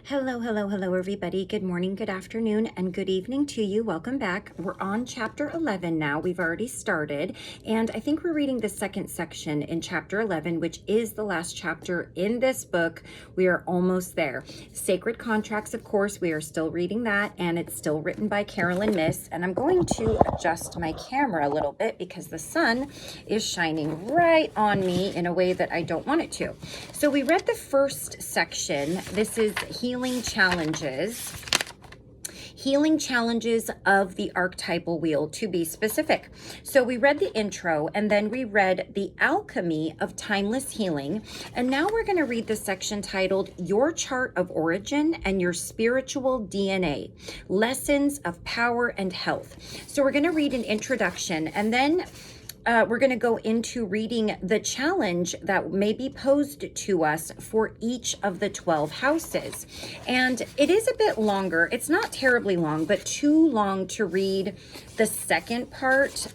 Hello, hello, hello, everybody. Good morning, good afternoon, and good evening to you. Welcome back. We're on chapter 11 now. We've already started, and I think we're reading the second section in chapter 11, which is the last chapter in this book. We are almost there. Sacred Contracts, of course, we are still reading that, and it's still written by Myss. And I'm going to adjust my camera a little bit because the sun is shining right on me in a way that I don't want it to. So we read the first section. This is Healing Challenges of the Archetypal Wheel, to be specific. So we read the intro, and then we read The Alchemy of Timeless Healing. And now we're going to read the section titled Your Chart of Origin and Your Spiritual DNA, Lessons of Power and Health. So we're going to read an introduction, and then we're going to go into reading the challenge that may be posed to us for each of the 12 houses. And it is a bit longer. It's not terribly long, but too long to read the second part.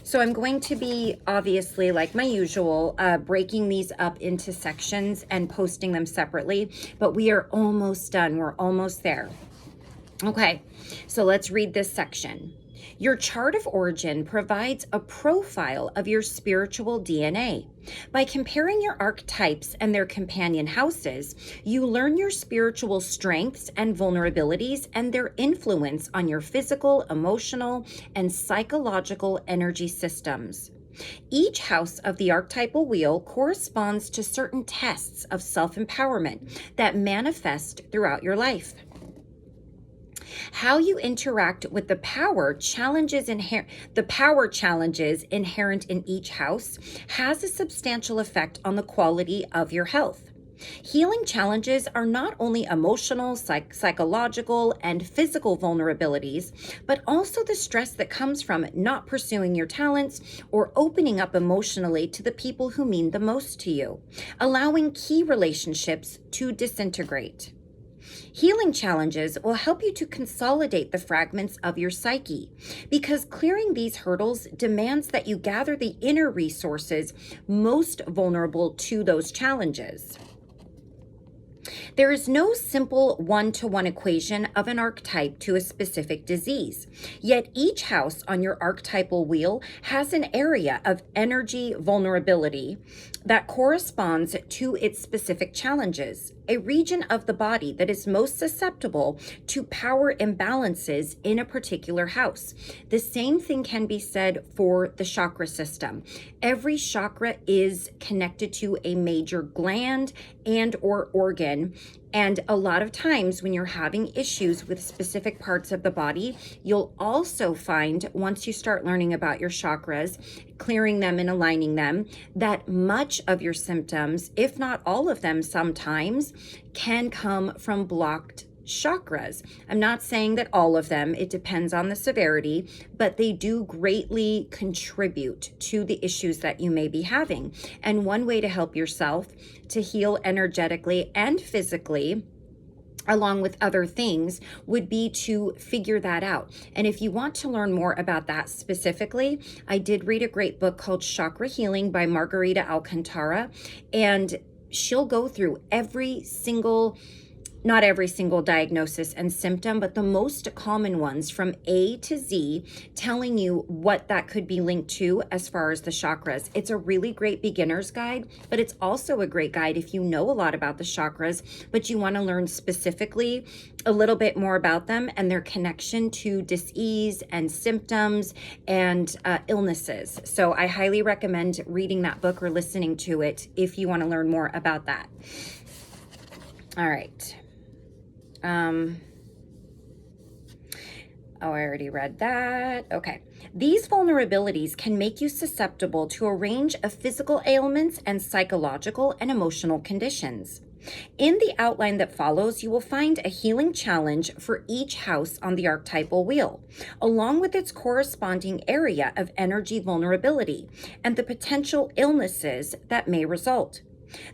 So I'm going to be, obviously, like my usual, breaking these up into sections and posting them separately. But we are almost done. We're almost there. Okay, so let's read this section. Your chart of origin provides a profile of your spiritual DNA. By comparing your archetypes and their companion houses, you learn your spiritual strengths and vulnerabilities and their influence on your physical, emotional, and psychological energy systems. Each house of the archetypal wheel corresponds to certain tests of self-empowerment that manifest throughout your life. How you interact with the power challenges inherent in each house has a substantial effect on the quality of your health. Healing challenges are not only emotional, psychological, and physical vulnerabilities, but also the stress that comes from not pursuing your talents or opening up emotionally to the people who mean the most to you, allowing key relationships to disintegrate. Healing challenges will help you to consolidate the fragments of your psyche, because clearing these hurdles demands that you gather the inner resources most vulnerable to those challenges. There is no simple one-to-one equation of an archetype to a specific disease, yet each house on your archetypal wheel has an area of energy vulnerability that corresponds to its specific challenges, a region of the body that is most susceptible to power imbalances in a particular house. The same thing can be said for the chakra system. Every chakra is connected to a major gland and or organ. And a lot of times when you're having issues with specific parts of the body, you'll also find, once you start learning about your chakras, clearing them and aligning them, that much of your symptoms, if not all of them sometimes, can come from blocked chakras. I'm not saying that all of them, it depends on the severity, but they do greatly contribute to the issues that you may be having. And one way to help yourself to heal energetically and physically, along with other things, would be to figure that out. And if you want to learn more about that specifically, I did read a great book called Chakra Healing by Margarita Alcantara, and she'll go through not every single diagnosis and symptom, but the most common ones from A to Z, telling you what that could be linked to as far as the chakras. It's a really great beginner's guide, but it's also a great guide if you know a lot about the chakras, but you want to learn specifically a little bit more about them and their connection to dis-ease and symptoms and illnesses. So I highly recommend reading that book or listening to it if you want to learn more about that. All right. I already read that. Okay. These vulnerabilities can make you susceptible to a range of physical ailments and psychological and emotional conditions. In the outline that follows, you will find a healing challenge for each house on the archetypal wheel, along with its corresponding area of energy vulnerability and the potential illnesses that may result.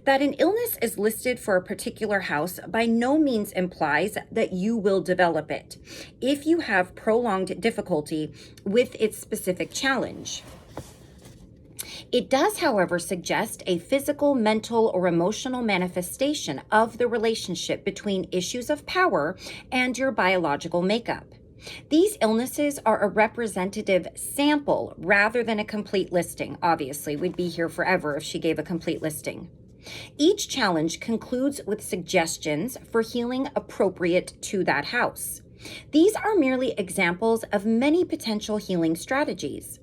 That an illness is listed for a particular house by no means implies that you will develop it if you have prolonged difficulty with its specific challenge. It does, however, suggest a physical, mental, or emotional manifestation of the relationship between issues of power and your biological makeup. These illnesses are a representative sample rather than a complete listing. Obviously, we'd be here forever if she gave a complete listing. Each challenge concludes with suggestions for healing appropriate to that house. These are merely examples of many potential healing strategies.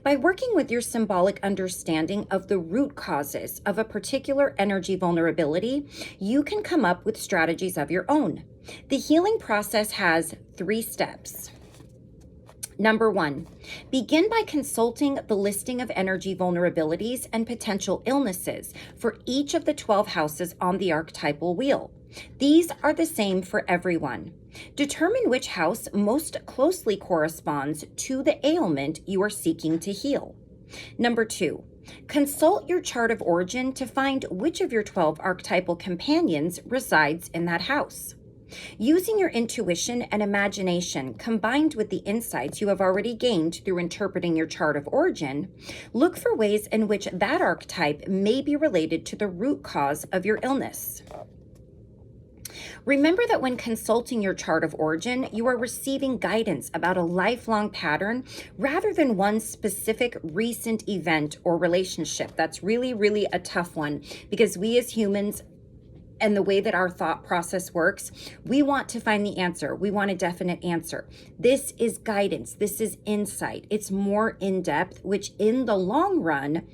By working with your symbolic understanding of the root causes of a particular energy vulnerability, you can come up with strategies of your own. The healing process has 3 steps. Number 1, begin by consulting the listing of energy vulnerabilities and potential illnesses for each of the 12 houses on the archetypal wheel. These are the same for everyone. Determine which house most closely corresponds to the ailment you are seeking to heal. Number 2, consult your chart of origin to find which of your 12 archetypal companions resides in that house. Using your intuition and imagination combined with the insights you have already gained through interpreting your chart of origin, look for ways in which that archetype may be related to the root cause of your illness. Remember that when consulting your chart of origin, you are receiving guidance about a lifelong pattern rather than one specific recent event or relationship. That's really, really a tough one because we as humans and the way that our thought process works, we want to find the answer. We want a definite answer. This is guidance. This is insight. It's more in depth, which in the long run,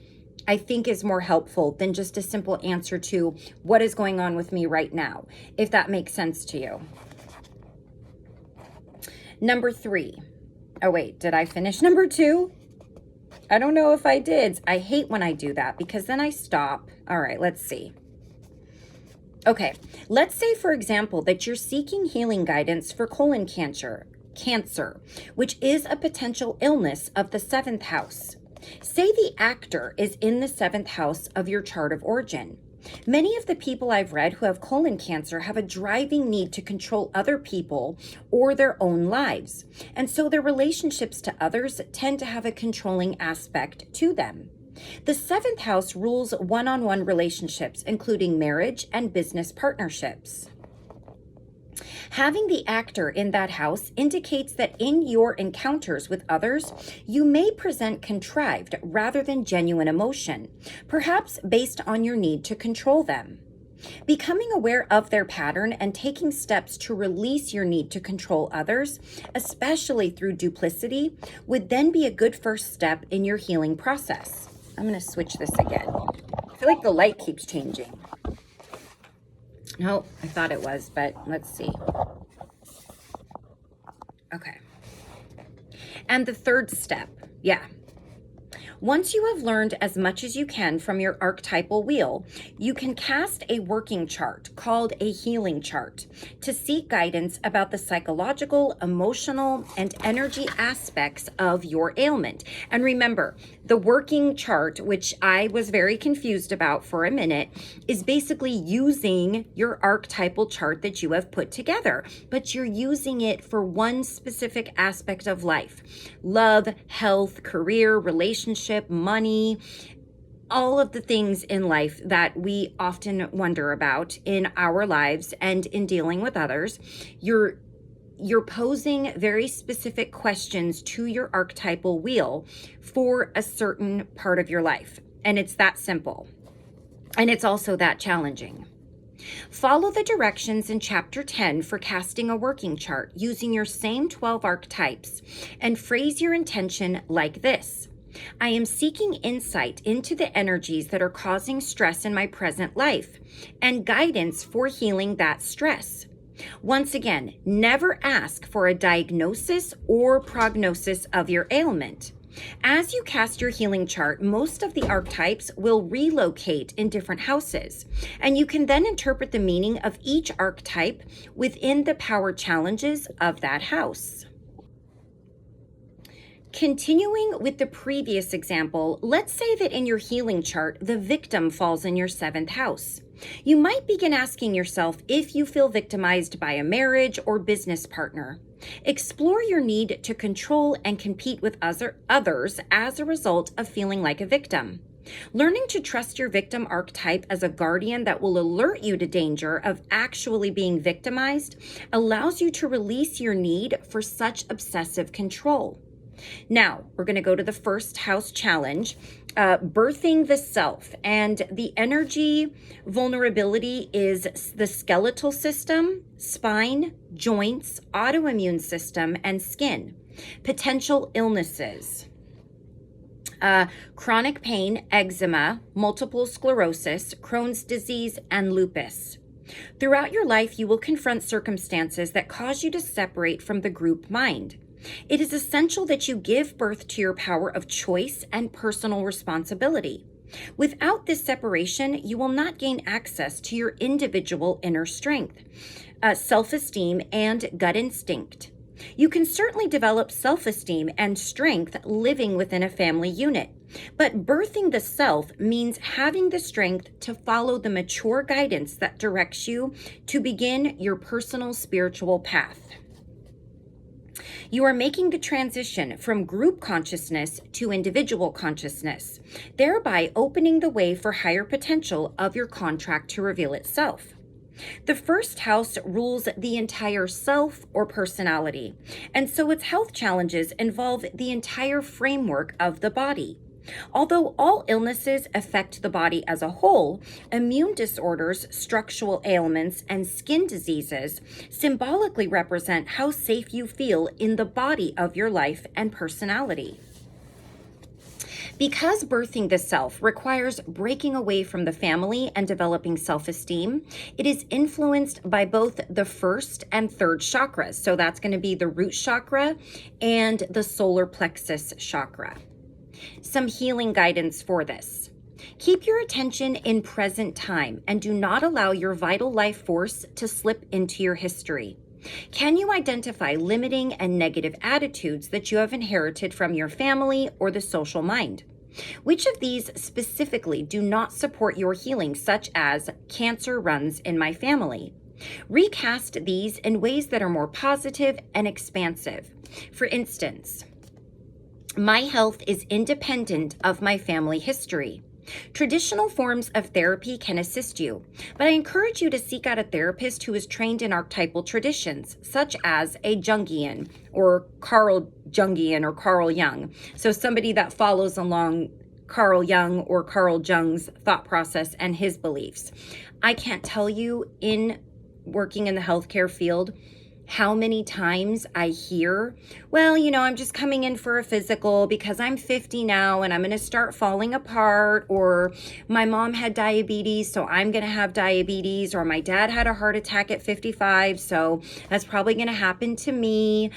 I think is more helpful than just a simple answer to what is going on with me right now, if that makes sense to you. Number 3. Oh, wait, did I finish number 2? I don't know if I did. I hate when I do that because then I stop. All right, let's see. Okay, let's say, for example, that you're seeking healing guidance for colon cancer, which is a potential illness of the 7th house. Say the actor is in the 7th house of your chart of origin. Many of the people I've read who have colon cancer have a driving need to control other people or their own lives, and so their relationships to others tend to have a controlling aspect to them. The 7th house rules one-on-one relationships, including marriage and business partnerships. Having the actor in that house indicates that in your encounters with others, you may present contrived rather than genuine emotion, perhaps based on your need to control them. Becoming aware of their pattern and taking steps to release your need to control others, especially through duplicity, would then be a good first step in your healing process. I'm going to switch this again. I feel like the light keeps changing. No, I thought it was, but let's see. Okay. And the 3rd step, once you have learned as much as you can from your archetypal wheel, you can cast a working chart called a healing chart to seek guidance about the psychological, emotional, and energy aspects of your ailment. And remember, the working chart, which I was very confused about for a minute, is basically using your archetypal chart that you have put together, but you're using it for one specific aspect of life: love, health, career, relationship, money, all of the things in life that we often wonder about in our lives and in dealing with others. You're posing very specific questions to your archetypal wheel for a certain part of your life. And it's that simple. And it's also that challenging. Follow the directions in Chapter 10 for casting a working chart using your same 12 archetypes and phrase your intention like this: I am seeking insight into the energies that are causing stress in my present life and guidance for healing that stress. Once again, never ask for a diagnosis or prognosis of your ailment. As you cast your healing chart, most of the archetypes will relocate in different houses, and you can then interpret the meaning of each archetype within the power challenges of that house. Continuing with the previous example, let's say that in your healing chart, the victim falls in your 7th house. You might begin asking yourself if you feel victimized by a marriage or business partner. Explore your need to control and compete with others as a result of feeling like a victim. Learning to trust your victim archetype as a guardian that will alert you to danger of actually being victimized allows you to release your need for such obsessive control. Now, we're going to go to the 1st house challenge, birthing the self. And the energy vulnerability is the skeletal system, spine, joints, autoimmune system, and skin. Potential illnesses. Chronic pain, eczema, multiple sclerosis, Crohn's disease, and lupus. Throughout your life, you will confront circumstances that cause you to separate from the group mind. It is essential that you give birth to your power of choice and personal responsibility. Without this separation, you will not gain access to your individual inner strength, self-esteem, and gut instinct. You can certainly develop self-esteem and strength living within a family unit, but birthing the self means having the strength to follow the mature guidance that directs you to begin your personal spiritual path. You are making the transition from group consciousness to individual consciousness, thereby opening the way for higher potential of your contract to reveal itself. The 1st house rules the entire self or personality, and so its health challenges involve the entire framework of the body. Although all illnesses affect the body as a whole, immune disorders, structural ailments, and skin diseases symbolically represent how safe you feel in the body of your life and personality. Because birthing the self requires breaking away from the family and developing self-esteem, it is influenced by both the 1st and 3rd chakras. So that's going to be the root chakra and the solar plexus chakra. Some healing guidance for this. Keep your attention in present time and do not allow your vital life force to slip into your history. Can you identify limiting and negative attitudes that you have inherited from your family or the social mind? Which of these specifically do not support your healing, such as cancer runs in my family? Recast these in ways that are more positive and expansive. For instance, my health is independent of my family history. Traditional forms of therapy can assist you, but I encourage you to seek out a therapist who is trained in archetypal traditions, such as a Jungian or Carl Jung. So somebody that follows along Carl Jung or Carl Jung's thought process and his beliefs. I can't tell you, in working in the healthcare field, how many times I hear, well, I'm just coming in for a physical because I'm 50 now and I'm going to start falling apart, or my mom had diabetes, so I'm going to have diabetes, or my dad had a heart attack at 55, so that's probably going to happen to me.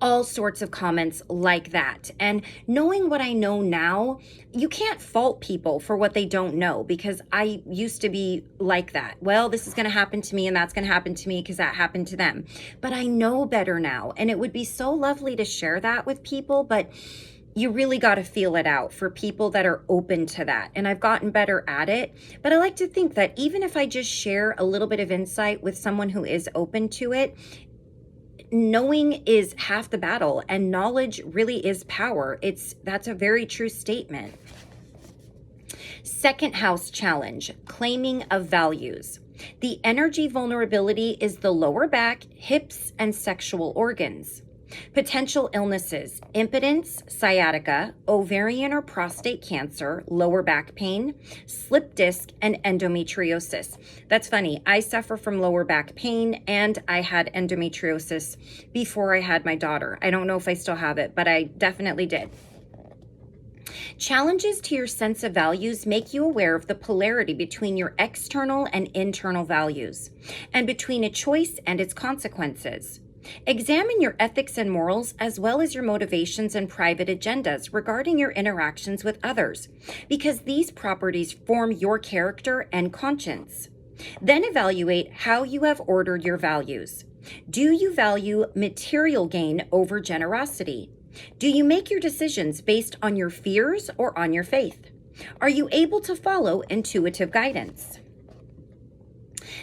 All sorts of comments like that. And knowing what I know now, you can't fault people for what they don't know, because I used to be like that. Well, this is going to happen to me and that's going to happen to me because that happened to them. But I know better now. And it would be so lovely to share that with people, but you really got to feel it out for people that are open to that. And I've gotten better at it. But I like to think that even if I just share a little bit of insight with someone who is open to it, knowing is half the battle, and knowledge really is power. That's a very true statement. 2nd house challenge, claiming of values. The energy vulnerability is the lower back, hips, and sexual organs. Potential illnesses: impotence, sciatica, ovarian or prostate cancer, lower back pain, slip disc, and endometriosis. That's funny. I suffer from lower back pain, and I had endometriosis before I had my daughter. I don't know if I still have it, but I definitely did. Challenges to your sense of values make you aware of the polarity between your external and internal values, and between a choice and its consequences. Examine your ethics and morals, as well as your motivations and private agendas regarding your interactions with others, because these properties form your character and conscience. Then evaluate how you have ordered your values. Do you value material gain over generosity? Do you make your decisions based on your fears or on your faith? Are you able to follow intuitive guidance?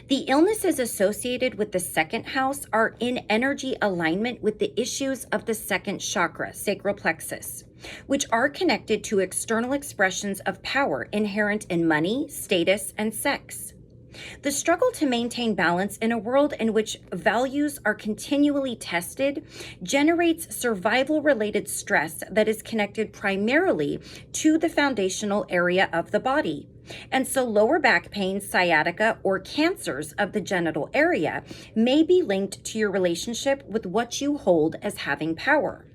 The illnesses associated with the second house are in energy alignment with the issues of the second chakra, sacral plexus, which are connected to external expressions of power inherent in money, status, and sex. The struggle to maintain balance in a world in which values are continually tested generates survival-related stress that is connected primarily to the foundational area of the body. And so lower back pain, sciatica, or cancers of the genital area may be linked to your relationship with what you hold as having power.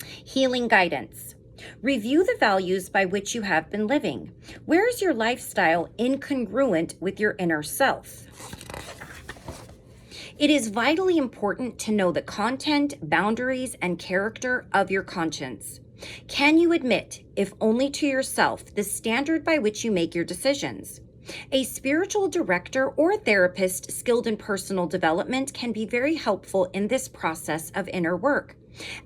Healing guidance. Review the values by which you have been living. Where is your lifestyle incongruent with your inner self? It is vitally important to know the content, boundaries, and character of your conscience. Can you admit, if only to yourself, the standard by which you make your decisions? A spiritual director or therapist skilled in personal development can be very helpful in this process of inner work,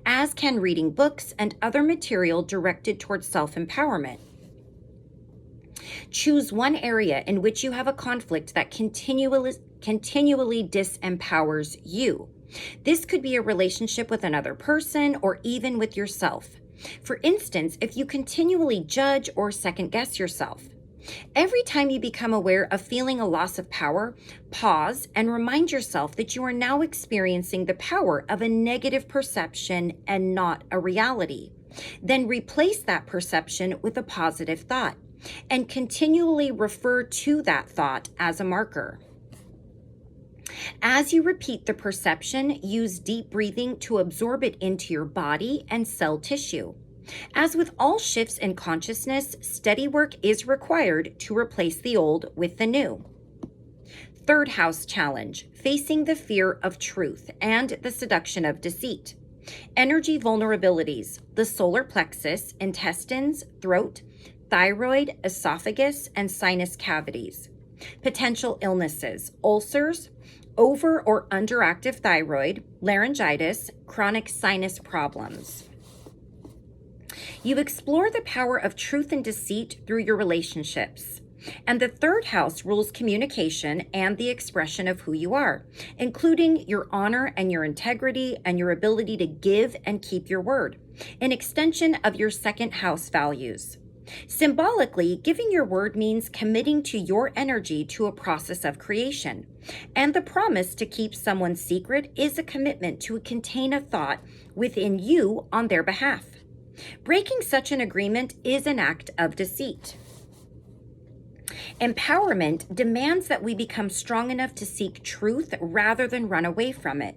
as can reading books and other material directed towards self-empowerment. Choose one area in which you have a conflict that continually disempowers you. This could be a relationship with another person or even with yourself. For instance, if you continually judge or second-guess yourself. Every time you become aware of feeling a loss of power, pause and remind yourself that you are now experiencing the power of a negative perception and not a reality. Then replace that perception with a positive thought and continually refer to that thought as a marker. As you repeat the perception, use deep breathing to absorb it into your body and cell tissue. As with all shifts in consciousness, steady work is required to replace the old with the new. Third house challenge, facing the fear of truth and the seduction of deceit. Energy vulnerabilities, the solar plexus, intestines, throat, thyroid, esophagus, and sinus cavities. Potential illnesses, ulcers, over or underactive thyroid, laryngitis, chronic sinus problems. You explore the power of truth and deceit through your relationships. And the third house rules communication and the expression of who you are, including your honor and your integrity and your ability to give and keep your word, an extension of your second house values. Symbolically, giving your word means committing to your energy to a process of creation. And the promise to keep someone's secret is a commitment to contain a thought within you on their behalf. Breaking such an agreement is an act of deceit. Empowerment demands that we become strong enough to seek truth rather than run away from it.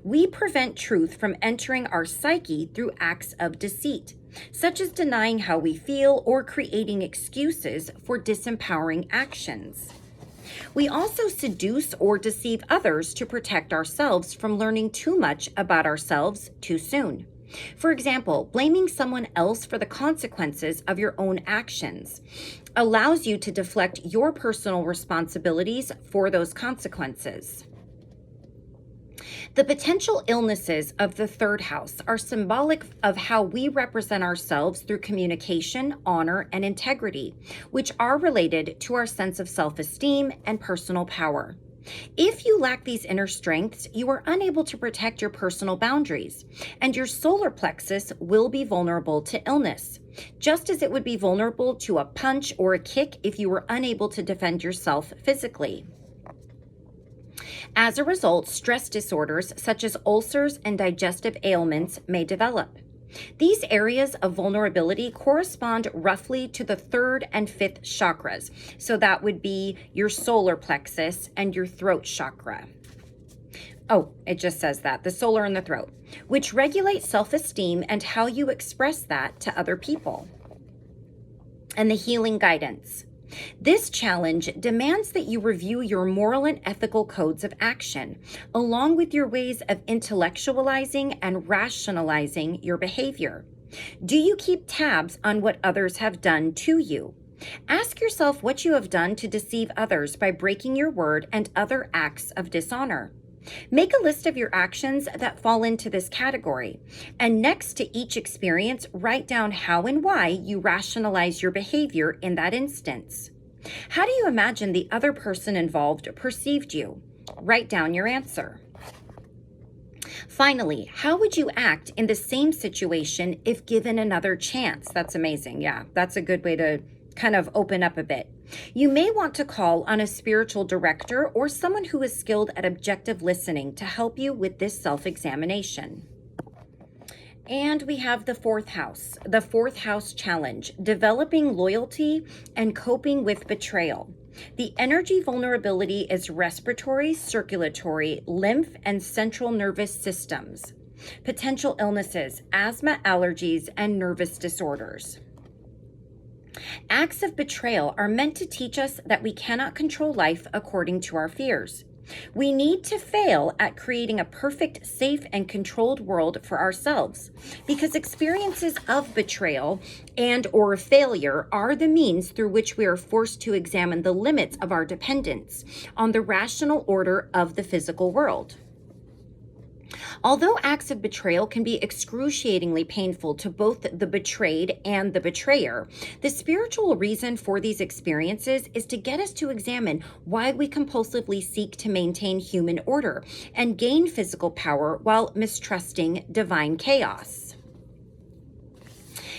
We prevent truth from entering our psyche through acts of deceit, such as denying how we feel or creating excuses for disempowering actions. We also seduce or deceive others to protect ourselves from learning too much about ourselves too soon. For example, blaming someone else for the consequences of your own actions allows you to deflect your personal responsibilities for those consequences. The potential illnesses of the third house are symbolic of how we represent ourselves through communication, honor, and integrity, which are related to our sense of self-esteem and personal power. If you lack these inner strengths, you are unable to protect your personal boundaries, and your solar plexus will be vulnerable to illness, just as it would be vulnerable to a punch or a kick if you were unable to defend yourself physically. As a result, stress disorders such as ulcers and digestive ailments may develop. These areas of vulnerability correspond roughly to the third and fifth chakras. So that would be your solar plexus and your throat chakra. Oh, it just says that, the solar and the throat, which regulate self-esteem and how you express that to other people. And the healing guidance. This challenge demands that you review your moral and ethical codes of action, along with your ways of intellectualizing and rationalizing your behavior. Do you keep tabs on what others have done to you? Ask yourself what you have done to deceive others by breaking your word and other acts of dishonor. Make a list of your actions that fall into this category, and next to each experience, write down how and why you rationalize your behavior in that instance. How do you imagine the other person involved perceived you? Write down your answer. Finally, how would you act in the same situation if given another chance? That's amazing. Yeah, that's a good way to kind of open up a bit. You may want to call on a spiritual director or someone who is skilled at objective listening to help you with this self-examination. And we have the fourth house challenge, developing loyalty and coping with betrayal. The energy vulnerability is respiratory, circulatory, lymph, and central nervous systems. Potential illnesses, asthma, allergies, and nervous disorders. Acts of betrayal are meant to teach us that we cannot control life according to our fears. We need to fail at creating a perfect, safe, and controlled world for ourselves, because experiences of betrayal and or failure are the means through which we are forced to examine the limits of our dependence on the rational order of the physical world. Although acts of betrayal can be excruciatingly painful to both the betrayed and the betrayer, the spiritual reason for these experiences is to get us to examine why we compulsively seek to maintain human order and gain physical power while mistrusting divine chaos.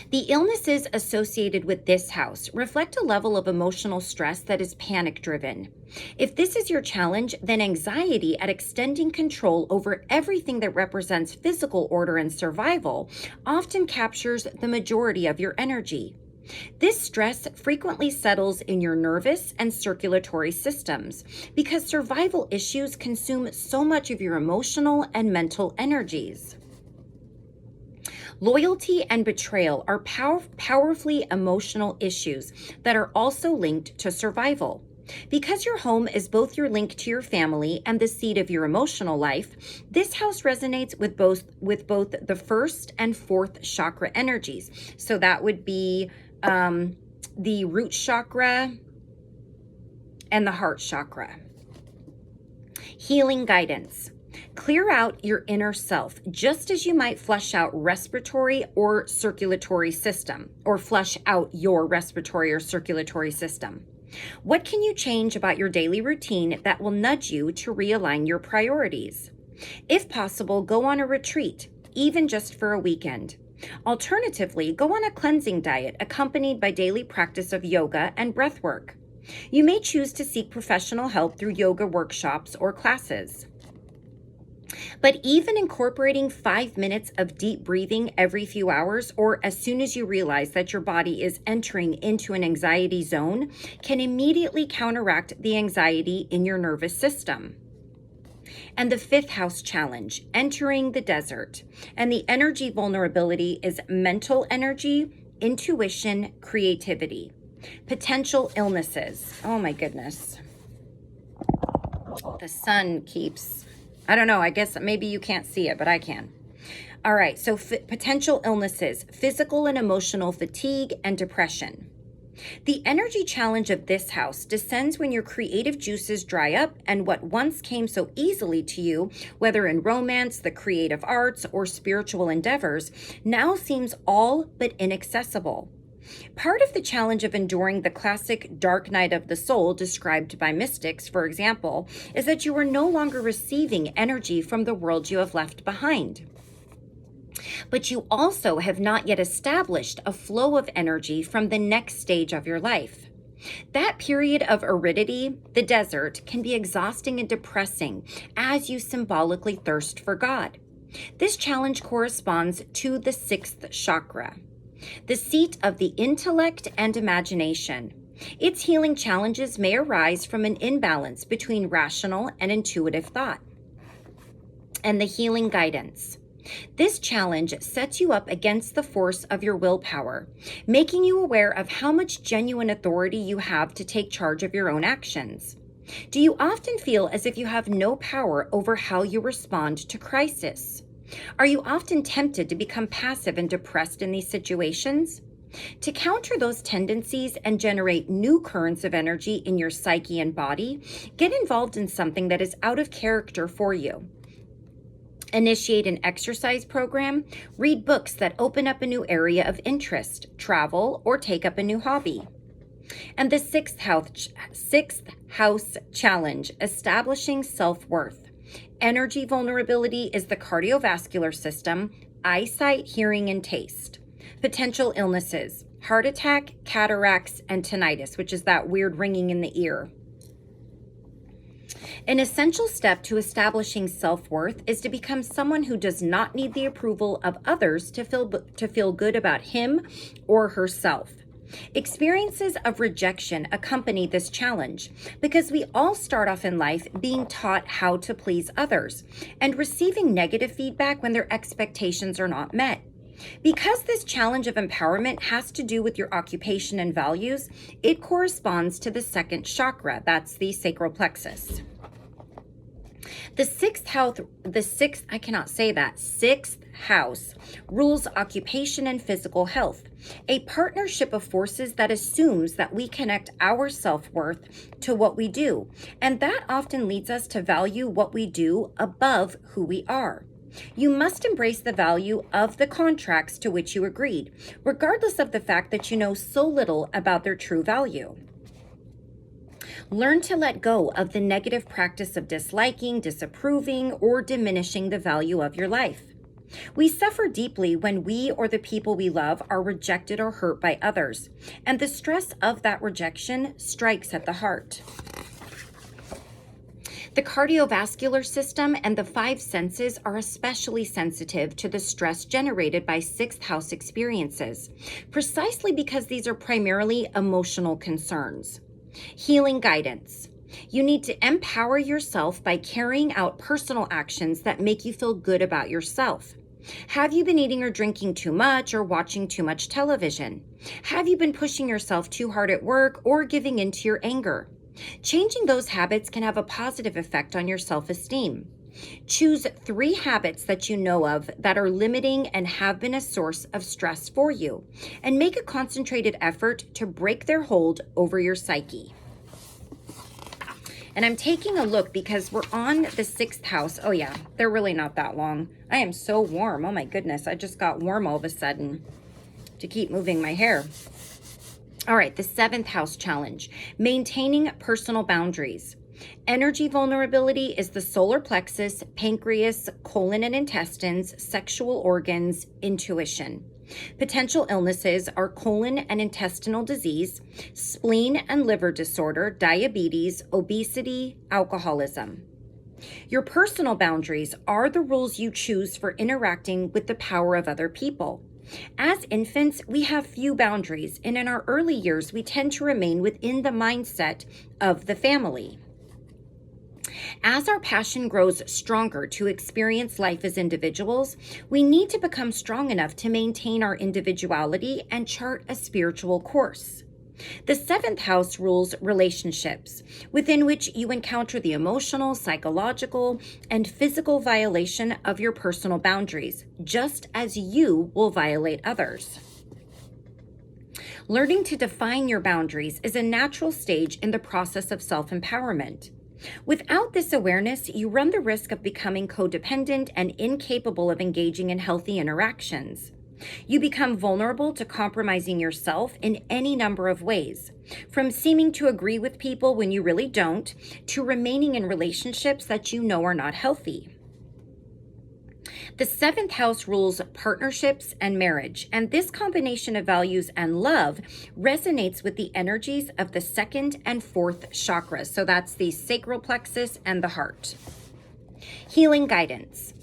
The illnesses associated with this house reflect a level of emotional stress that is panic-driven. If this is your challenge, then anxiety at extending control over everything that represents physical order and survival often captures the majority of your energy. This stress frequently settles in your nervous and circulatory systems because survival issues consume so much of your emotional and mental energies. Loyalty and betrayal are powerfully emotional issues that are also linked to survival. Because your home is both your link to your family and the seat of your emotional life, this house resonates with both the first and fourth chakra energies. So that would be the root chakra and the heart chakra. Healing guidance. Clear out your inner self, just as you might flush out respiratory or circulatory system, or flush out your respiratory or circulatory system. What can you change about your daily routine that will nudge you to realign your priorities? If possible, go on a retreat, even just for a weekend. Alternatively, go on a cleansing diet accompanied by daily practice of yoga and breath work. You may choose to seek professional help through yoga workshops or classes. But even incorporating 5 minutes of deep breathing every few hours, or as soon as you realize that your body is entering into an anxiety zone, can immediately counteract the anxiety in your nervous system. And the fifth house challenge, entering the desert. And the energy vulnerability is mental energy, intuition, creativity. Potential illnesses. Oh my goodness. The sun keeps... I don't know, I guess maybe you can't see it, but I can. All right, so potential illnesses, physical and emotional fatigue, and depression. The energy challenge of this house descends when your creative juices dry up and what once came so easily to you, whether in romance, the creative arts, or spiritual endeavors, now seems all but inaccessible. Part of the challenge of enduring the classic dark night of the soul described by mystics, for example, is that you are no longer receiving energy from the world you have left behind. But you also have not yet established a flow of energy from the next stage of your life. That period of aridity, the desert, can be exhausting and depressing as you symbolically thirst for God. This challenge corresponds to the sixth chakra, the seat of the intellect and imagination. Its healing challenges may arise from an imbalance between rational and intuitive thought. And the healing guidance. This challenge sets you up against the force of your willpower, making you aware of how much genuine authority you have to take charge of your own actions. Do you often feel as if you have no power over how you respond to crisis? Are you often tempted to become passive and depressed in these situations? To counter those tendencies and generate new currents of energy in your psyche and body, get involved in something that is out of character for you. Initiate an exercise program, read books that open up a new area of interest, travel, or take up a new hobby. And the sixth house challenge, establishing self-worth. Energy vulnerability is the cardiovascular system, eyesight, hearing, and taste. Potential illnesses, heart attack, cataracts, and tinnitus, which is that weird ringing in the ear. An essential step to establishing self-worth is to become someone who does not need the approval of others to feel good about him or herself. Experiences of rejection accompany this challenge because we all start off in life being taught how to please others and receiving negative feedback when their expectations are not met. Because this challenge of empowerment has to do with your occupation and values, it corresponds to the second chakra, that's the sacral plexus. The sixth house rules occupation and physical health, a partnership of forces that assumes that we connect our self-worth to what we do, and that often leads us to value what we do above who we are. You must embrace the value of the contracts to which you agreed, regardless of the fact that you know so little about their true value. Learn to let go of the negative practice of disliking, disapproving, or diminishing the value of your life. We suffer deeply when we or the people we love are rejected or hurt by others, and the stress of that rejection strikes at the heart. The cardiovascular system and the five senses are especially sensitive to the stress generated by sixth house experiences, precisely because these are primarily emotional concerns. Healing guidance. You need to empower yourself by carrying out personal actions that make you feel good about yourself. Have you been eating or drinking too much or watching too much television? Have you been pushing yourself too hard at work or giving in to your anger? Changing those habits can have a positive effect on your self-esteem. Choose 3 habits that you know of that are limiting and have been a source of stress for you, and make a concentrated effort to break their hold over your psyche. And I'm taking a look because we're on the 6th house. Oh yeah, they're really not that long. I am so warm. Oh my goodness, I just got warm all of a sudden to keep moving my hair. All right, the 7th house challenge, maintaining personal boundaries. Energy vulnerability is the solar plexus, pancreas, colon and intestines, sexual organs, intuition. Potential illnesses are colon and intestinal disease, spleen and liver disorder, diabetes, obesity, alcoholism. Your personal boundaries are the rules you choose for interacting with the power of other people. As infants, we have few boundaries, and in our early years, we tend to remain within the mindset of the family. As our passion grows stronger to experience life as individuals, we need to become strong enough to maintain our individuality and chart a spiritual course. The 7th house rules relationships, within which you encounter the emotional, psychological, and physical violation of your personal boundaries, just as you will violate others. Learning to define your boundaries is a natural stage in the process of self-empowerment. Without this awareness, you run the risk of becoming codependent and incapable of engaging in healthy interactions. You become vulnerable to compromising yourself in any number of ways, from seeming to agree with people when you really don't, to remaining in relationships that you know are not healthy. The 7th house rules partnerships and marriage, and this combination of values and love resonates with the energies of the 2nd and 4th chakras. So that's the sacral plexus and the heart. Healing guidance.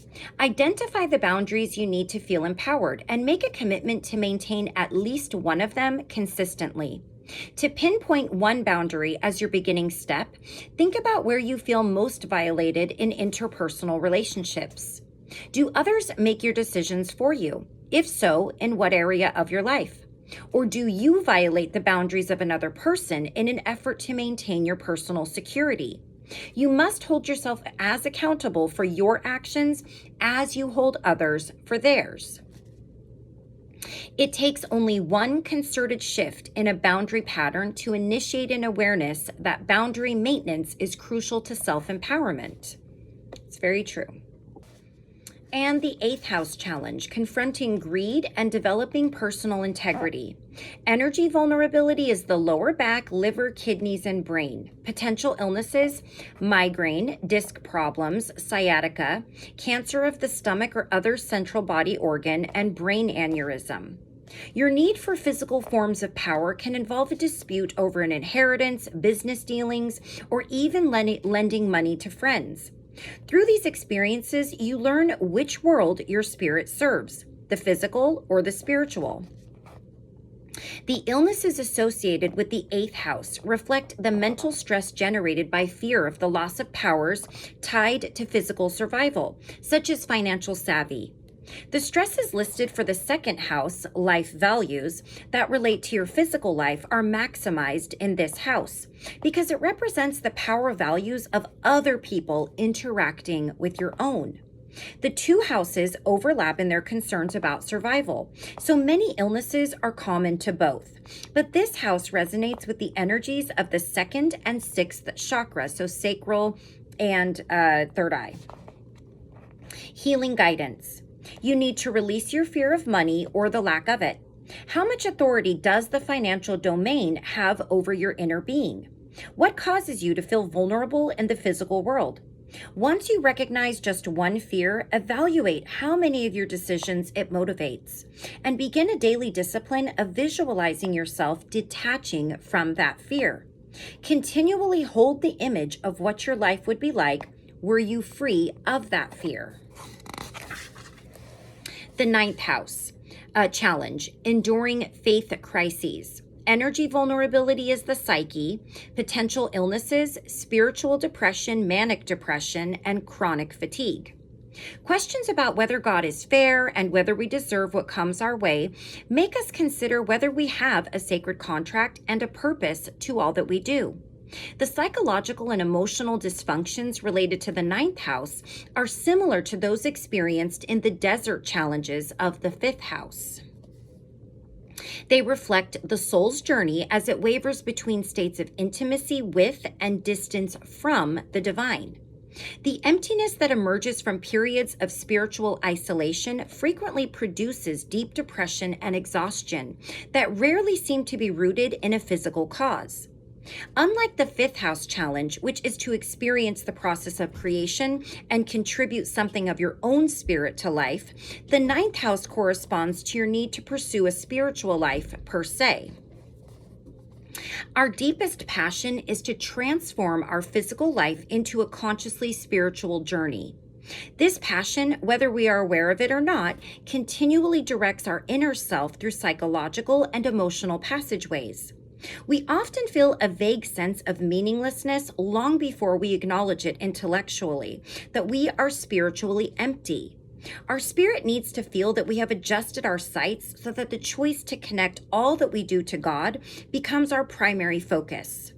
Identify the boundaries you need to feel empowered and make a commitment to maintain at least one of them consistently. To pinpoint one boundary as your beginning step, think about where you feel most violated in interpersonal relationships. Do others make your decisions for you? If so, in what area of your life? Or do you violate the boundaries of another person in an effort to maintain your personal security? You must hold yourself as accountable for your actions as you hold others for theirs. It takes only one concerted shift in a boundary pattern to initiate an awareness that boundary maintenance is crucial to self-empowerment. It's very true. And the 8th house challenge, confronting greed and developing personal integrity. Energy vulnerability is the lower back, liver, kidneys, and brain. Potential illnesses: migraine, disc problems, sciatica, cancer of the stomach or other central body organ, and brain aneurysm. Your need for physical forms of power can involve a dispute over an inheritance, business dealings, or even lending money to friends. Through these experiences, you learn which world your spirit serves, the physical or the spiritual. The illnesses associated with the 8th house reflect the mental stress generated by fear of the loss of powers tied to physical survival, such as financial savvy. The stresses listed for the 2nd house, life values, that relate to your physical life are maximized in this house because it represents the power values of other people interacting with your own. The 2 houses overlap in their concerns about survival, so many illnesses are common to both. But this house resonates with the energies of the 2nd and 6th chakra, so sacral and 3rd eye. Healing guidance. You need to release your fear of money or the lack of it. How much authority does the financial domain have over your inner being? What causes you to feel vulnerable in the physical world? Once you recognize just one fear, evaluate how many of your decisions it motivates, and begin a daily discipline of visualizing yourself detaching from that fear. Continually hold the image of what your life would be like were you free of that fear. The 9th house challenge, enduring faith crises. Energy vulnerability is the psyche, potential illnesses, spiritual depression, manic depression, and chronic fatigue. Questions about whether God is fair and whether we deserve what comes our way make us consider whether we have a sacred contract and a purpose to all that we do. The psychological and emotional dysfunctions related to the 9th house are similar to those experienced in the desert challenges of the 5th house. They reflect the soul's journey as it wavers between states of intimacy with and distance from the divine. The emptiness that emerges from periods of spiritual isolation frequently produces deep depression and exhaustion that rarely seem to be rooted in a physical cause. Unlike the 5th house challenge, which is to experience the process of creation and contribute something of your own spirit to life, the 9th house corresponds to your need to pursue a spiritual life per se. Our deepest passion is to transform our physical life into a consciously spiritual journey. This passion, whether we are aware of it or not, continually directs our inner self through psychological and emotional passageways. We often feel a vague sense of meaninglessness long before we acknowledge it intellectually, that we are spiritually empty. Our spirit needs to feel that we have adjusted our sights so that the choice to connect all that we do to God becomes our primary focus.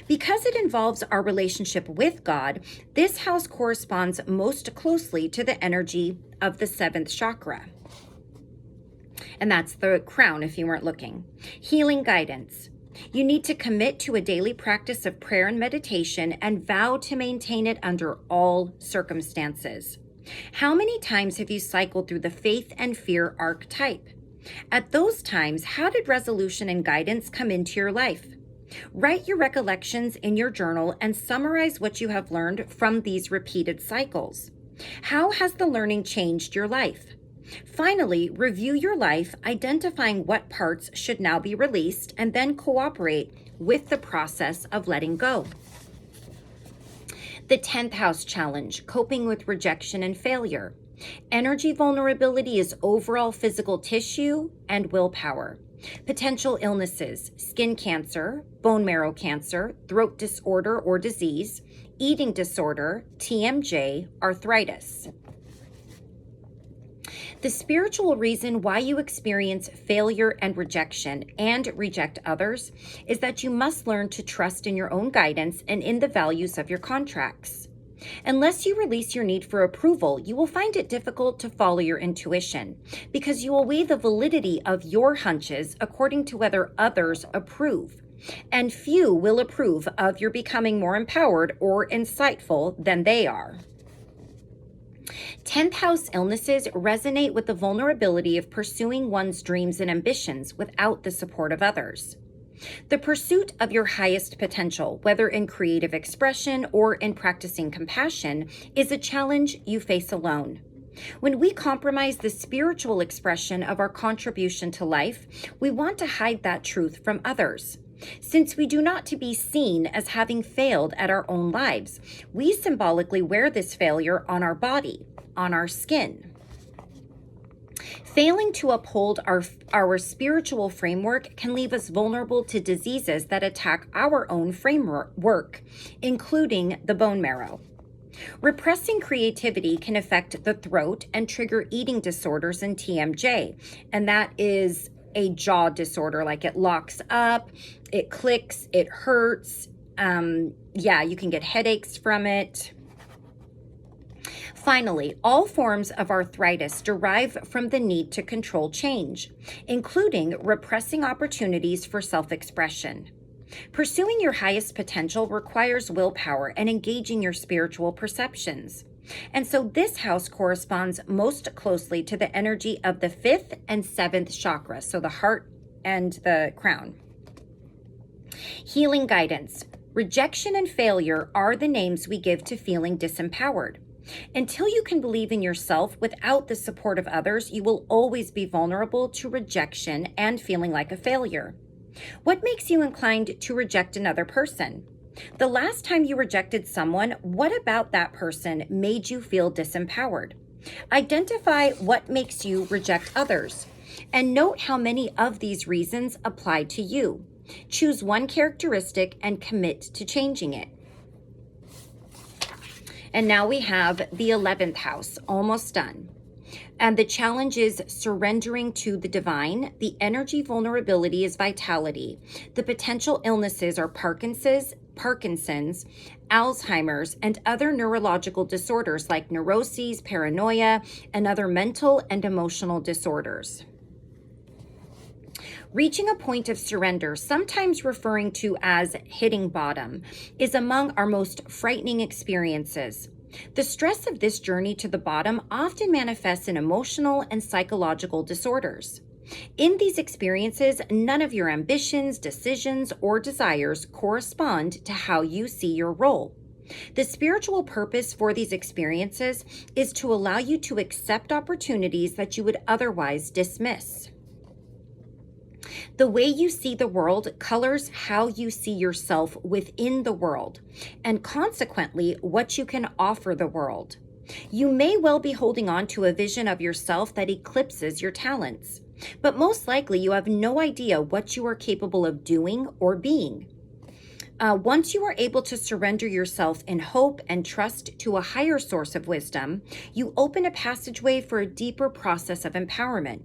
Because it involves our relationship with God, this house corresponds most closely to the energy of the 7th chakra. And that's the crown if you weren't looking. Healing guidance. You need to commit to a daily practice of prayer and meditation and vow to maintain it under all circumstances. How many times have you cycled through the faith and fear archetype? At those times, how did resolution and guidance come into your life? Write your recollections in your journal and summarize what you have learned from these repeated cycles. How has the learning changed your life? Finally, review your life, identifying what parts should now be released, and then cooperate with the process of letting go. The 10th house challenge, coping with rejection and failure. Energy vulnerability is overall physical tissue and willpower. Potential illnesses: skin cancer, bone marrow cancer, throat disorder or disease, eating disorder, TMJ, arthritis. The spiritual reason why you experience failure and rejection and reject others is that you must learn to trust in your own guidance and in the values of your contracts. Unless you release your need for approval, you will find it difficult to follow your intuition because you will weigh the validity of your hunches according to whether others approve. And few will approve of your becoming more empowered or insightful than they are. 10th house illnesses resonate with the vulnerability of pursuing one's dreams and ambitions without the support of others. The pursuit of your highest potential, whether in creative expression or in practicing compassion, is a challenge you face alone. When we compromise the spiritual expression of our contribution to life, we want to hide that truth from others. Since we do not to be seen as having failed at our own lives, we symbolically wear this failure on our body, on our skin. Failing to uphold our spiritual framework can leave us vulnerable to diseases that attack our own framework, including the bone marrow. Repressing creativity can affect the throat and trigger eating disorders and TMJ, and that is a jaw disorder, like it locks up, it clicks, it hurts. You can get headaches from it. Finally, all forms of arthritis derive from the need to control change, including repressing opportunities for self-expression. Pursuing your highest potential requires willpower and engaging your spiritual perceptions. And so this house corresponds most closely to the energy of the 5th and 7th chakras, so the heart and the crown. Healing guidance. Rejection and failure are the names we give to feeling disempowered. Until you can believe in yourself without the support of others, you will always be vulnerable to rejection and feeling like a failure. What makes you inclined to reject another person? The last time you rejected someone, what about that person made you feel disempowered? Identify what makes you reject others, and note how many of these reasons apply to you. Choose one characteristic and commit to changing it. And now we have the 11th house, almost done. And the challenge is surrendering to the divine. The energy vulnerability is vitality. The potential illnesses are Parkinson's, Alzheimer's, and other neurological disorders like neuroses, paranoia, and other mental and emotional disorders. Reaching a point of surrender, sometimes referring to as hitting bottom, is among our most frightening experiences. The stress of this journey to the bottom often manifests in emotional and psychological disorders. In these experiences, none of your ambitions, decisions, or desires correspond to how you see your role. The spiritual purpose for these experiences is to allow you to accept opportunities that you would otherwise dismiss. The way you see the world colors how you see yourself within the world, and consequently, what you can offer the world. You may well be holding on to a vision of yourself that eclipses your talents, but most likely you have no idea what you are capable of doing or being. Once you are able to surrender yourself in hope and trust to a higher source of wisdom, you open a passageway for a deeper process of empowerment.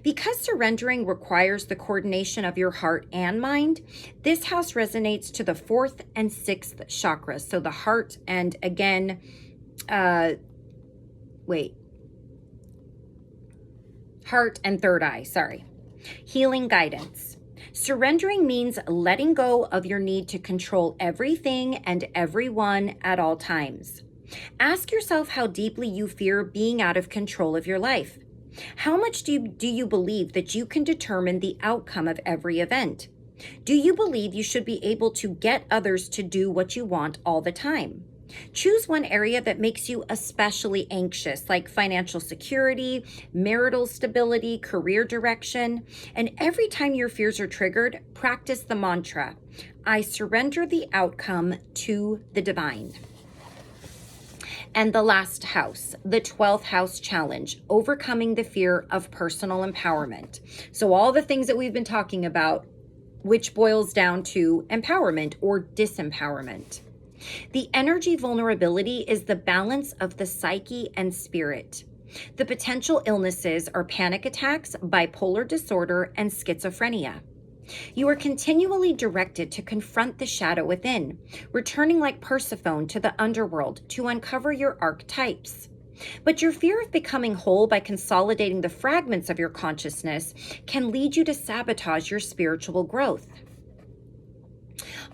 Because surrendering requires the coordination of your heart and mind, this house resonates to the 4th and 6th chakras. So the heart and again, heart and third eye, Healing guidance. Surrendering means letting go of your need to control everything and everyone at all times. Ask yourself how deeply you fear being out of control of your life. How much do you believe that you can determine the outcome of every event? Do you believe you should be able to get others to do what you want all the time? Choose one area that makes you especially anxious, like financial security, marital stability, career direction. And every time your fears are triggered, practice the mantra, I surrender the outcome to the divine. And the last house, the 12th house challenge, overcoming the fear of personal empowerment. So all the things that we've been talking about, which boils down to empowerment or disempowerment. The energy vulnerability is the balance of the psyche and spirit. The potential illnesses are panic attacks, bipolar disorder, and schizophrenia. You are continually directed to confront the shadow within, returning like Persephone to the underworld to uncover your archetypes. But your fear of becoming whole by consolidating the fragments of your consciousness can lead you to sabotage your spiritual growth.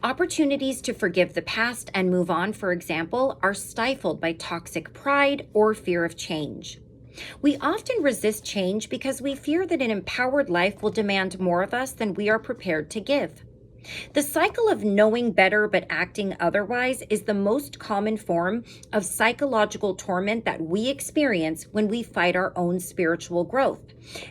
Opportunities to forgive the past and move on, for example, are stifled by toxic pride or fear of change. We often resist change because we fear that an empowered life will demand more of us than we are prepared to give. The cycle of knowing better but acting otherwise is the most common form of psychological torment that we experience when we fight our own spiritual growth.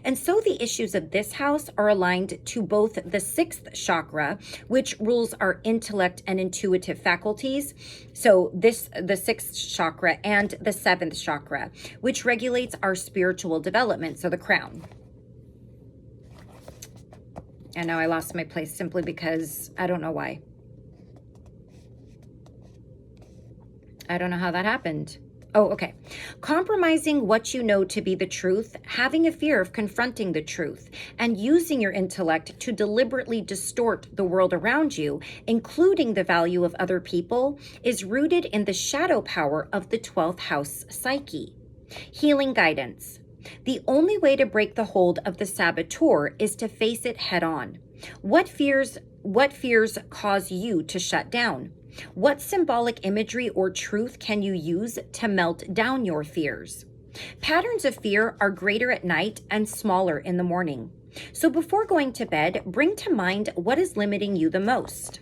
And so the issues of this house are aligned to both the sixth chakra, which rules our intellect and intuitive faculties. So the sixth chakra, and the seventh chakra, which regulates our spiritual development, so the crown. And now I lost my place simply because I don't know why. I don't know how that happened. Oh, okay. Compromising what you know to be the truth, having a fear of confronting the truth, and using your intellect to deliberately distort the world around you, including the value of other people, is rooted in the shadow power of the 12th house psyche. Healing guidance. The only way to break the hold of the saboteur is to face it head on. What fears cause you to shut down? What symbolic imagery or truth can you use to melt down your fears? Patterns of fear are greater at night and smaller in the morning. So before going to bed, bring to mind what is limiting you the most.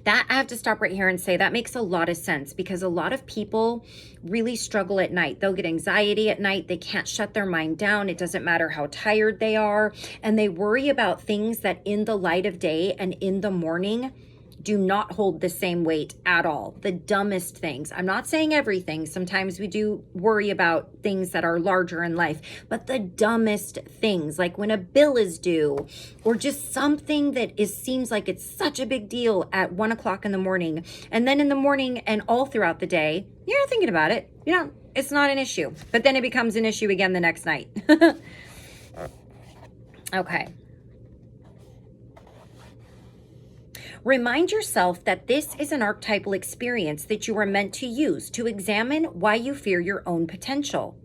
That I have to stop right here and say that makes a lot of sense, because a lot of people really struggle at night. They'll get anxiety at night. They can't shut their mind down. It doesn't matter how tired they are. And they worry about things that in the light of day and in the morning do not hold the same weight at all. The dumbest things. I'm not saying everything. Sometimes we do worry about things that are larger in life, but the dumbest things, like when a bill is due, or just something that seems like it's such a big deal at 1 o'clock in the morning. And then in the morning and all throughout the day, you're not thinking about it. It's not an issue, but then it becomes an issue again the next night. Okay. Remind yourself that this is an archetypal experience that you are meant to use to examine why you fear your own potential.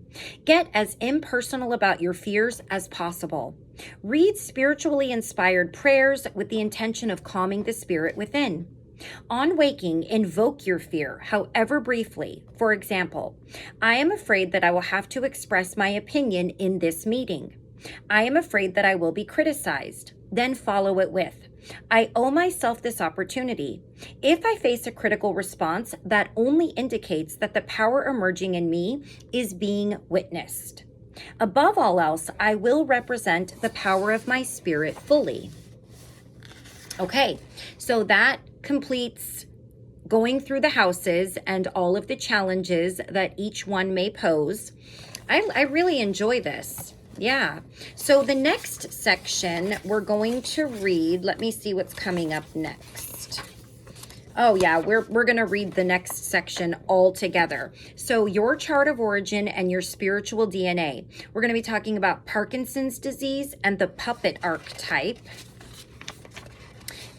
Get as impersonal about your fears as possible. Read spiritually inspired prayers with the intention of calming the spirit within. On waking, invoke your fear, however briefly. For example, I am afraid that I will have to express my opinion in this meeting. I am afraid that I will be criticized. Then follow it with, I owe myself this opportunity. If I face a critical response, that only indicates that the power emerging in me is being witnessed. Above all else, I will represent the power of my spirit fully. Okay, so that completes going through the houses and all of the challenges that each one may pose. I really enjoy this. Yeah. So the next section we're going to read, let me see what's coming up next. Oh yeah, we're going to read the next section all together. So your chart of origin and your spiritual DNA. We're going to be talking about Parkinson's disease and the puppet archetype,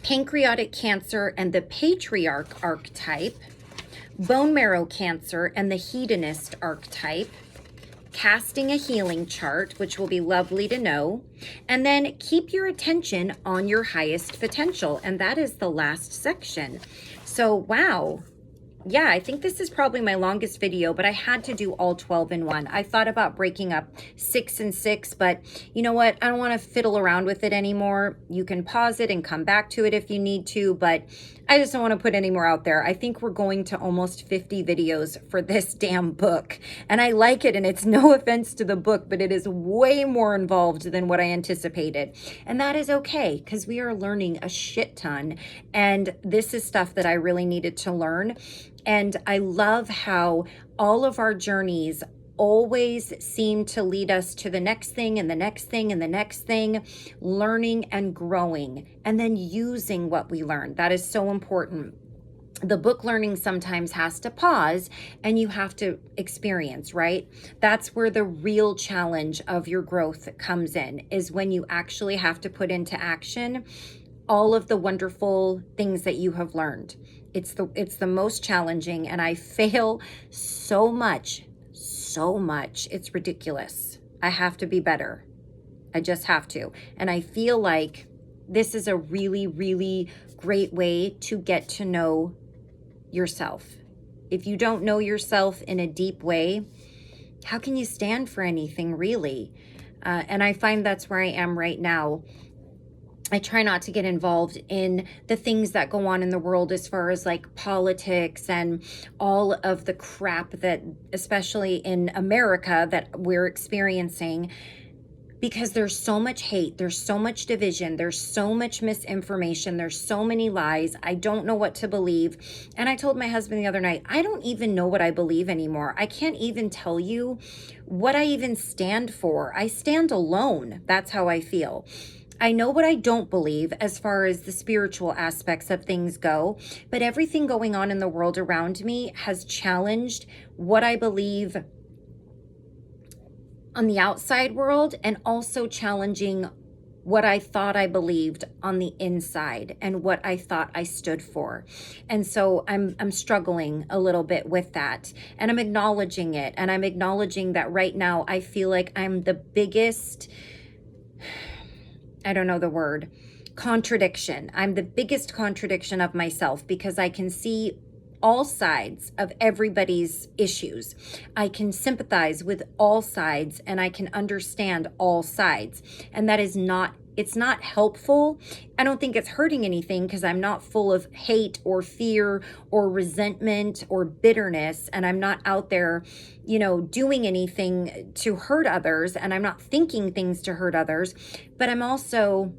pancreatic cancer and the patriarch archetype, bone marrow cancer and the hedonist archetype, casting a healing chart, which will be lovely to know, and then keep your attention on your highest potential. And that is the last section. So, wow. Yeah, I think this is probably my longest video, but I had to do all 12 in one. I thought about breaking up 6 and 6, but you know what? I don't want to fiddle around with it anymore. You can pause it and come back to it if you need to, but I just don't want to put any more out there. I think we're going to almost 50 videos for this damn book, and I like it, and it's no offense to the book, but it is way more involved than what I anticipated, and that is okay, because we are learning a shit ton, and this is stuff that I really needed to learn. And I love how all of our journeys always seem to lead us to the next thing and the next thing and the next thing, learning and growing, and then using what we learn. That is so important. the book learning sometimes has to pause and you have to experience, right? That's where the real challenge of your growth comes in, is when you actually have to put into action all of the wonderful things that you have learned. It's the most challenging, and I fail so much. It's ridiculous. I have to be better. I just have to. And I feel like this is a really, really great way to get to know yourself. If you don't know yourself in a deep way, how can you stand for anything, really? And I find that's where I am right now. I try not to get involved in the things that go on in the world as far as like politics and all of the crap that, especially in America, that we're experiencing, because there's so much hate, there's so much division, there's so much misinformation, there's so many lies. I don't know what to believe. And I told my husband the other night, I don't even know what I believe anymore. I can't even tell you what I even stand for. I stand alone. That's how I feel. I know what I don't believe as far as the spiritual aspects of things go, but everything going on in the world around me has challenged what I believe on the outside world, and also challenging what I thought I believed on the inside and what I thought I stood for. And so I'm struggling a little bit with that, and I'm acknowledging it, and I'm acknowledging that right now I feel like I'm the biggest, I don't know the word, contradiction. I'm the biggest contradiction of myself, because I can see all sides of everybody's issues. I can sympathize with all sides, and I can understand all sides. And that is not, it's not helpful. I don't think it's hurting anything, because I'm not full of hate or fear or resentment or bitterness. And I'm not out there, doing anything to hurt others. And I'm not thinking things to hurt others. But I'm also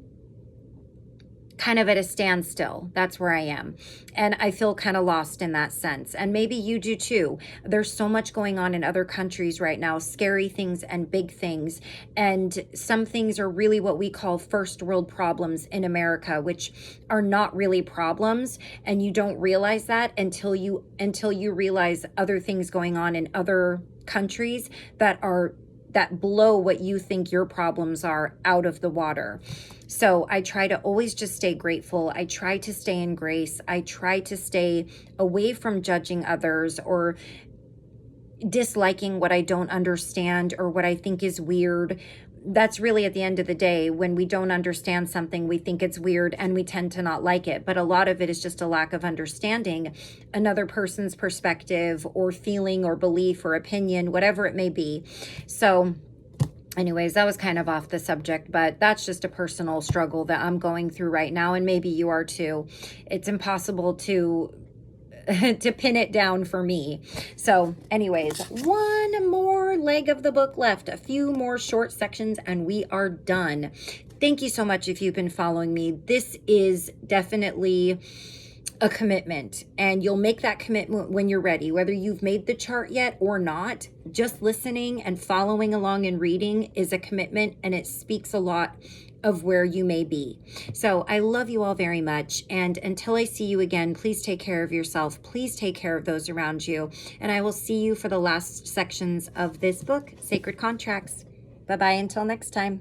kind of at a standstill. That's where I am. And I feel kind of lost in that sense. And maybe you do too. There's so much going on in other countries right now, scary things and big things. And some things are really what we call first world problems in America, which are not really problems. And you don't realize that until you realize other things going on in other countries that blow what you think your problems are out of the water. So I try to always just stay grateful. I try to stay in grace. I try to stay away from judging others or disliking what I don't understand or what I think is weird. That's really, at the end of the day, when we don't understand something, we think it's weird and we tend to not like it. But a lot of it is just a lack of understanding another person's perspective or feeling or belief or opinion, whatever it may be. So anyways, that was kind of off the subject, but that's just a personal struggle that I'm going through right now. And maybe you are too. It's impossible to pin it down for me. So anyways, one more leg of the book left, a few more short sections, and we are done. Thank you so much if you've been following me. This is definitely a commitment, and you'll make that commitment when you're ready, whether you've made the chart yet or not. Just listening and following along and reading is a commitment, and it speaks a lot of where you may be. So I love you all very much. And until I see you again, please take care of yourself. Please take care of those around you. And I will see you for the last sections of this book, Sacred Contracts. Bye-bye until next time.